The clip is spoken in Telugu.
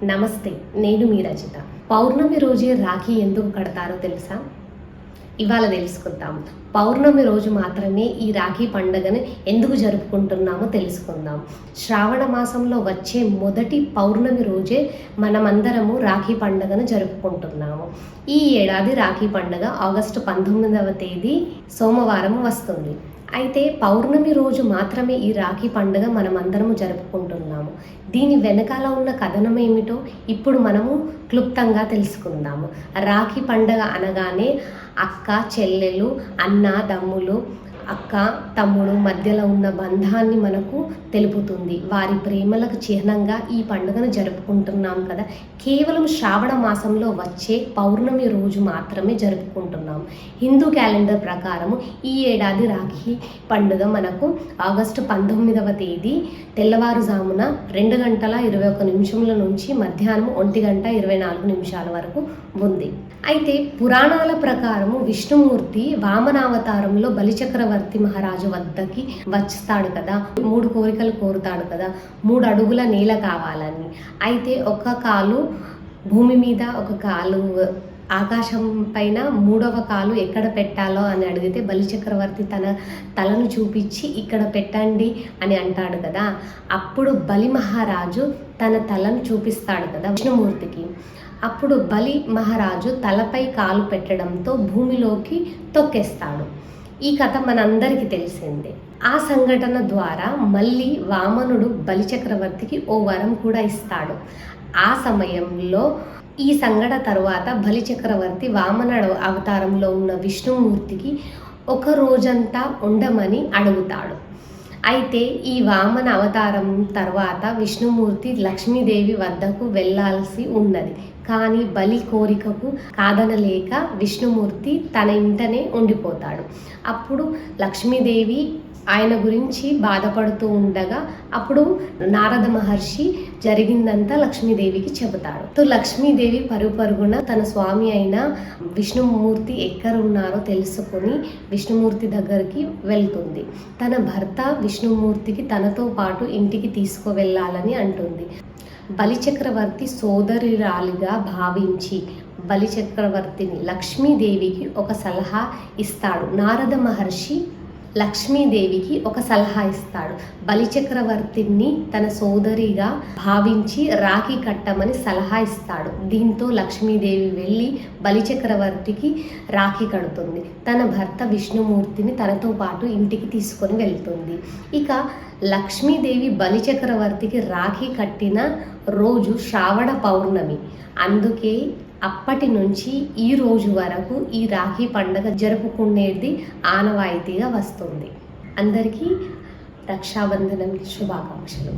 నమస్తే, నేను మీ రచిత. పౌర్ణమి రోజే రాఖీ ఎందుకు కడతారో తెలుసా? ఇవాళ తెలుసుకుందాం. పౌర్ణమి రోజు మాత్రమే ఈ రాఖీ పండుగను ఎందుకు జరుపుకుంటున్నామో తెలుసుకుందాం. శ్రావణ మాసంలో వచ్చే మొదటి పౌర్ణమి రోజే మనమందరము రాఖీ పండుగను జరుపుకుంటున్నాము. ఈ ఏడాది రాఖీ పండుగ ఆగస్టు 19వ తేదీ సోమవారం వస్తుంది. అయితే పౌర్ణమి రోజు మాత్రమే ఈ రాఖీ పండుగ మనమందరము జరుపుకుంటున్నాము. దీని వెనకాల ఉన్న కథనం ఏమిటో ఇప్పుడు మనము క్లుప్తంగా తెలుసుకుందాము. రాఖీ పండుగ అనగానే అక్క చెల్లెలు, అన్న తమ్ములు, అక్క తమ్ముడు మధ్యలో ఉన్న బంధాన్ని మనకు తెలుపుతుంది. వారి ప్రేమలకు చిహ్నంగా ఈ పండుగను జరుపుకుంటున్నాం కదా. కేవలం శ్రావణ మాసంలో వచ్చే పౌర్ణమి రోజు మాత్రమే జరుపుకుంటున్నాం. హిందూ క్యాలెండర్ ప్రకారము ఈ ఏడాది రాఖీ పండుగ మనకు ఆగస్టు 19వ తేదీ తెల్లవారుజామున 2:21 నుంచి మధ్యాహ్నం 1:24 వరకు ఉంది. అయితే పురాణాల ప్రకారము విష్ణుమూర్తి వామనావతారంలో బలిచక్రవర్తి మహారాజు వద్దకి వస్తాడు కదా. 3 కోరికలు కోరుతాడు కదా. 3 అడుగుల నేల కావాలని. అయితే ఒక కాలు భూమి మీద, ఒక కాలు ఆకాశం పైన, 3వ కాలు ఎక్కడ పెట్టాలో అని అడిగితే బలిచక్రవర్తి తన తలను చూపించి ఇక్కడ పెట్టండి అని అంటాడు కదా. అప్పుడు బలి మహారాజు తన తలను చూపిస్తాడు కదా విష్ణుమూర్తికి. అప్పుడు బలి మహారాజు తలపై కాలు పెట్టడంతో భూమిలోకి తొక్కేస్తాడు. ఈ కథ మనందరికీ తెలిసిందే. ఆ సంఘటన ద్వారా మళ్ళీ వామనుడు బలిచక్రవర్తికి ఓ వరం కూడా ఇస్తాడు. ఆ సమయంలో ఈ సంఘటన తరువాత బలిచక్రవర్తి వామన అవతారంలో ఉన్న విష్ణుమూర్తికి ఒక రోజంతా ఉండమని అడుగుతాడు. అయితే ఈ వామన అవతారం తర్వాత విష్ణుమూర్తి లక్ష్మీదేవి వద్దకు వెళ్ళాల్సి ఉన్నది. కానీ బలి కోరికకు కాదనలేక విష్ణుమూర్తి తన ఇంటనే ఉండిపోతాడు. అప్పుడు లక్ష్మీదేవి ఆయన గురించి బాధపడుతూ ఉండగా అప్పుడు నారద మహర్షి జరిగిందంతా లక్ష్మీదేవికి చెబుతాడు. లక్ష్మీదేవి పరుగున తన స్వామి అయిన విష్ణుమూర్తి ఎక్కడున్నారో తెలుసుకొని విష్ణుమూర్తి దగ్గరికి వెళ్తుంది. తన భర్త విష్ణుమూర్తికి తనతో పాటు ఇంటికి తీసుకువెళ్ళాలని అంటుంది. బలిచక్రవర్తి సోదరురాలిగా భావించి బలిచక్రవర్తిని లక్ష్మీదేవికి ఒక సలహా ఇస్తాడు. నారద మహర్షి లక్ష్మీదేవికి ఒక సలహా ఇస్తాడు. బలిచక్రవర్తిని తన సోదరిగా భావించి రాఖీ కట్టమని సలహా ఇస్తాడు. దీంతో లక్ష్మీదేవి వెళ్ళి బలిచక్రవర్తికి రాఖీ కడుతుంది. తన భర్త విష్ణుమూర్తిని తనతో పాటు ఇంటికి తీసుకొని వెళ్తుంది. ఇక లక్ష్మీదేవి బలిచక్రవర్తికి రాఖీ కట్టిన రోజు శ్రావణ పౌర్ణమి. అందుకే అప్పటి నుంచి ఈ రోజు వరకు ఈ రాఖీ పండుగ జరుపుకునేది ఆనవాయితీగా వస్తుంది. అందరికీ రక్షాబంధనం శుభాకాంక్షలు.